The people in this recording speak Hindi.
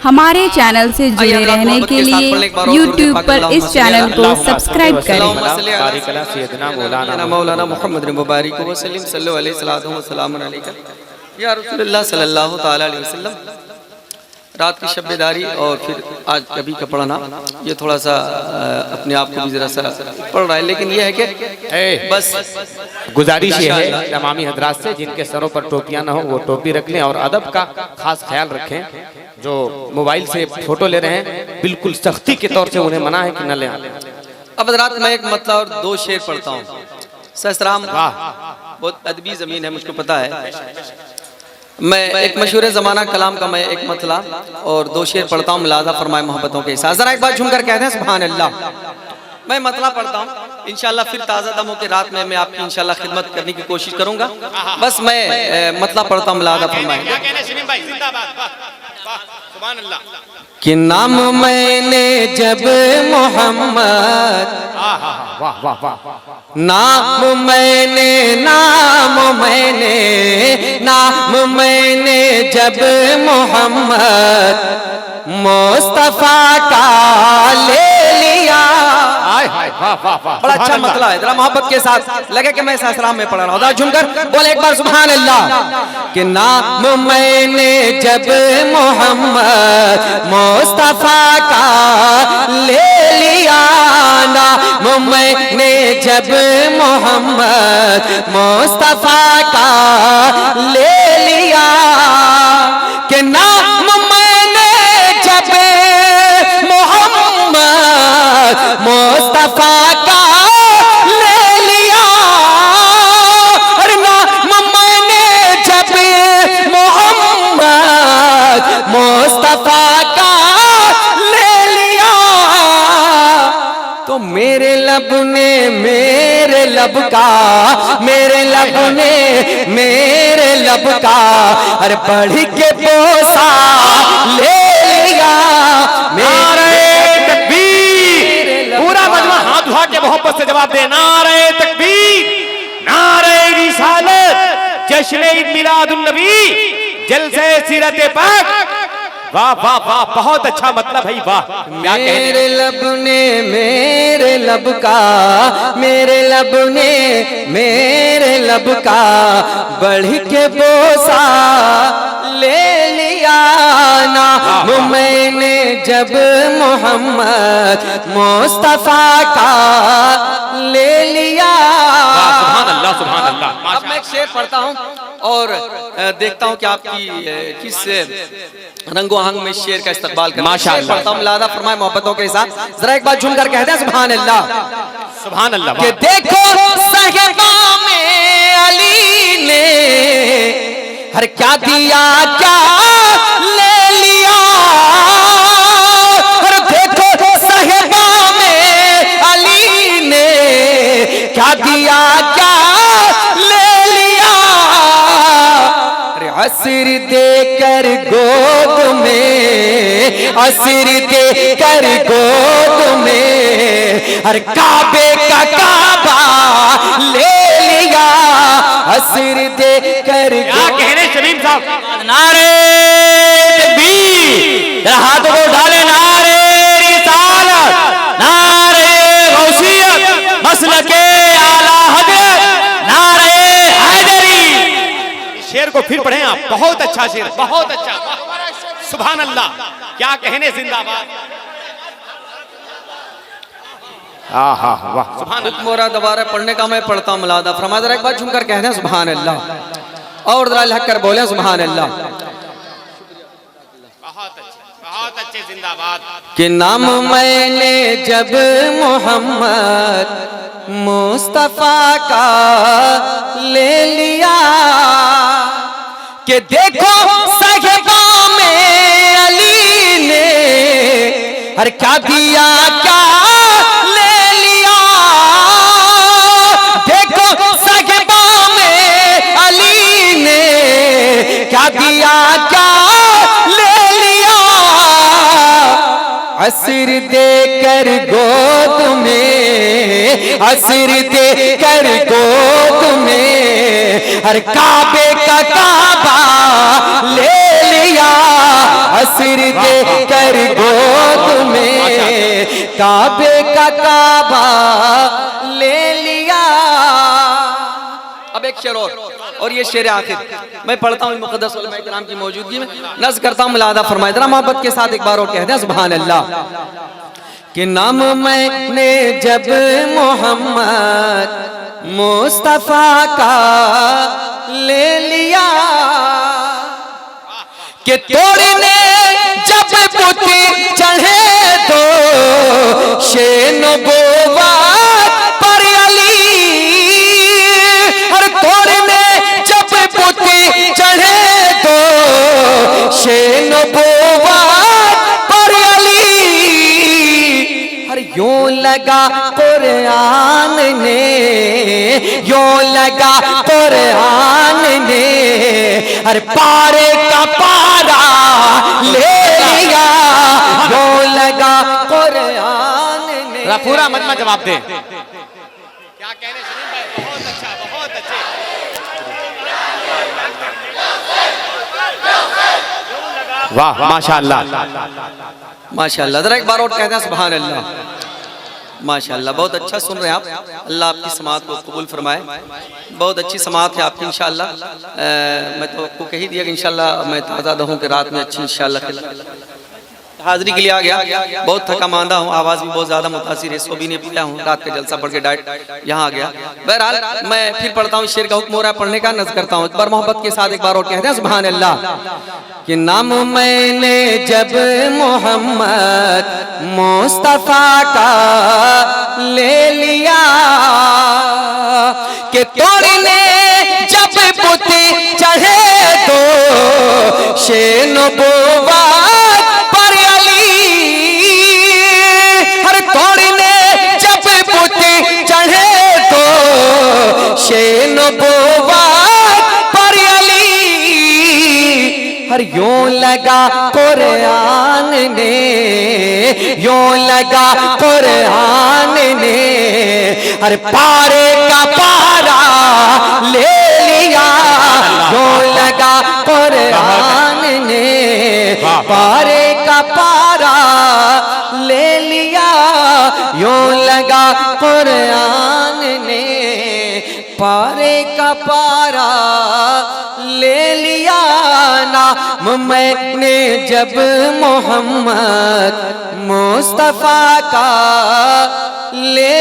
हमारे चैनल से जुड़े रहने के लिए YouTube पर इस चैनल को सब्सक्राइब करें। मौलाना मोहम्मद मुबारक वसल्लम सल्लल्लाहु अलैहि वसल्लम या रसूलुल्लाह सल्लल्लाहु ताला अलैहि वसल्लम। रात की शब्बेदारी और फिर आज कभी का पढ़ना, ये थोड़ा सा अपने आप को भी जरा सा पढ़ रहा है, लेकिन ये है कि बस गुजारिश ये है तमामी हजरात से जिनके सरों पर टोपियां ना हो वो टोपी रख लें और अदब का खास ख्याल रखें। जो मोबाइल से फोटो ले रहे हैं बिल्कुल सख्ती के तौर से उन्हें मना है कि न ले आए। अब रात में एक मतलब और दो शेर पढ़ता हूँ। सहस्राम बहुत अदबी जमीन है, मुझको पता है। मैं एक मशहूर ज़माना कलाम का मैं एक मतला और दो शेर पढ़ता हूँ, मुलाज़ा फरमाए मोहब्बतों के साथ। जरा एक बार झूमकर कहते हैं सुभान अल्लाह। मैं मतला पढ़ता हूँ, इंशाल्लाह फिर ताज़ा दमों के रात में मैं आपकी इंशाल्लाह खिदमत करने की कोशिश करूंगा। बस मैं मतला पढ़ता हूँ, मुलाज़ा फरमाए। कि नाम मैंने जब मोहम्मद, नाम मैंने जब मोहम्मद मुस्तफा का ले लिया। बड़ा अच्छा मतला है, जरा मोहब्बत के साथ लगे कि मैं सहस्राम में पढ़ रहा हूँ। झुमकर बोले एक बार सुभान अल्लाह। कि नाम मैंने जब मोहम्मद मुस्तफा का ले लिया, नाम मैंने जब मोहम्मद मुस्तफा का ले लिया। कि नाम मैंने जब मोहम्मद मुस्तफा का ले लिया, अरे नाम मैंने जब मोहम्मद मुस्तफा का ले लिया, तो मेरे लब ने मेरे लब का, मेरे लब ने मेरे लब का अरे बढ़ के बोसा ले लिया। नारे तकबीर, पूरा मजमा हाथ उठा के मोहब्बत से जवाब दे। नारे तकबीर, नारे रिसालत, जश्न ईद मिलादुन नबी, जलसे सीरत पाक। वाह वाह वाह, बहुत अच्छा मतलब है। वाह, मेरे लब ने मेरे लब का, मेरे लब ने मेरे लब का बढ़ के बोसा ले लिया। नाम मैंने जब मोहम्मद मुस्तफा का ले लिया। सुभान अल्लाह सुभान अल्लाह। अब मैं एक शेर पढ़ता हूँ और देखता हूँ कि आपकी किस रंगो आहंग में शेर का इस्तकबाल कर। माशाअल्लाह पढ़ता हूँ, मुलाज़ा फरमाए मोहब्बतों के साथ। जरा एक बार झूमकर कहते हैं सुभान अल्लाह। सुभान अल्लाह। कि देखो सहबा में अली ने हर क्या दिया क्या ले लिया। हर देखो सहबा में अली ने क्या दिया क्या ले लिया। असर देकर गोद में, असर देकर गोद में हर काबे का काबा ले लिया। असर देकर क्या कहने शमीम साहब। नारे तकबीर, हाथों को डाले। नारे रिसालत, नारे गौसियत, मसलके आला हजरत, नारे हैदरी। शेर को फिर पढ़ें आप, बहुत अच्छा शेर, बहुत अच्छा। सुभान अल्लाह, क्या कहने, जिंदाबाद। वाह सुभान अल्लाह। मोरा दोबारा पढ़ने का मैं पढ़ता हूँ, मुलाज़ा फरमाए। जरा एक बार झूमकर कहते हैं सुभान अल्लाह और जरा लहक कर बोले सुभान अल्लाह। बहुत अच्छे, जिंदाबाद। कि नाम मैंने जब मोहम्मद मुस्तफा का ले लिया। कि देखो सहबा में अली ने हर क्या दिया क्या ले लिया। देखो सहबा में अली ने क्या दिया क्या ले लिया। असर देकर गोद में, असर देकर गोद में हर काबे का काबा ले लिया। सिर दे कर गोद में काबे का काबा ले लिया। अब एक शेर और ये शेर आखिर मैं पढ़ता हूँ मुक़द्दस उलमा इकराम की मौजूदगी में, नज़्म करता हूँ, मुलादा फरमाए जरा मोहब्बत के साथ एक बार और कह दें सुभान अल्लाह। कि नाम मैंने जब मोहम्मद मुस्तफा का ले लिया, कि तोड़ने जब बुत चढ़े दो शेन नबुव्वत पर अली, हर तोड़ने जब बुत चढ़े दो शेन नबुव्वत पर अली, हर यूं लगा कुरान ने, यूं लगा कुरान ने हर पारे का पारा ले लिया, यूं लगा कुरान ने। पूरा मजमा जवाब दे। क्या कहने सलीम भाई, बहुत अच्छा, बहुत अच्छे। वाह माशाअल्लाह माशाअल्लाह, जरा एक बार और कहते हैं सुभान अल्लाह। माशाअल्लाह, बहुत अच्छा सुन रहे हैं आप, अल्लाह आपकी समात को कबूल फरमाए। बहुत अच्छी समात है आपकी इंशाअल्लाह। मैं तो आपको कह ही दिया कि इंशाअल्लाह मैं ताज़ा दहूँ कि रात में अच्छी इंशाअल्लाह हाजिरी के लिए आ गया। बहुत थका मांदा हूँ, आवाज़ भी बहुत ज़्यादा मुतासिर है, सो भी नहीं पाया हूँ, रात का जलसा पढ़ के डायरेक्ट यहाँ आ गया। बहरहाल मैं फिर पढ़ता हूँ, शेर का हुक्म हो रहा है पढ़ने का, नज़्म करता हूँ एक बार मोहब्बत के साथ एक बार और कहते हैं सुभान अल्लाह। कि नाम मैंने जब मोहम्मद मुस्तफा का ले लिया, कि तोड़ने जब बुत चढ़े दो शेन नबुव्वत पर अली, हर तोड़ने जब बुत चढ़े दो शेन नबुव्वत पर अली, हर यूं लगा कुरान ने, यूं लगा कुरान ने हर पारे का पारा ले लिया, यूं लगा कुरान ने पारे का पारा ले लिया, यूं लगा कुरान ने पारे का पारा ले लिया। नाम मैंने जब मोहम्मद मुस्तफा का ले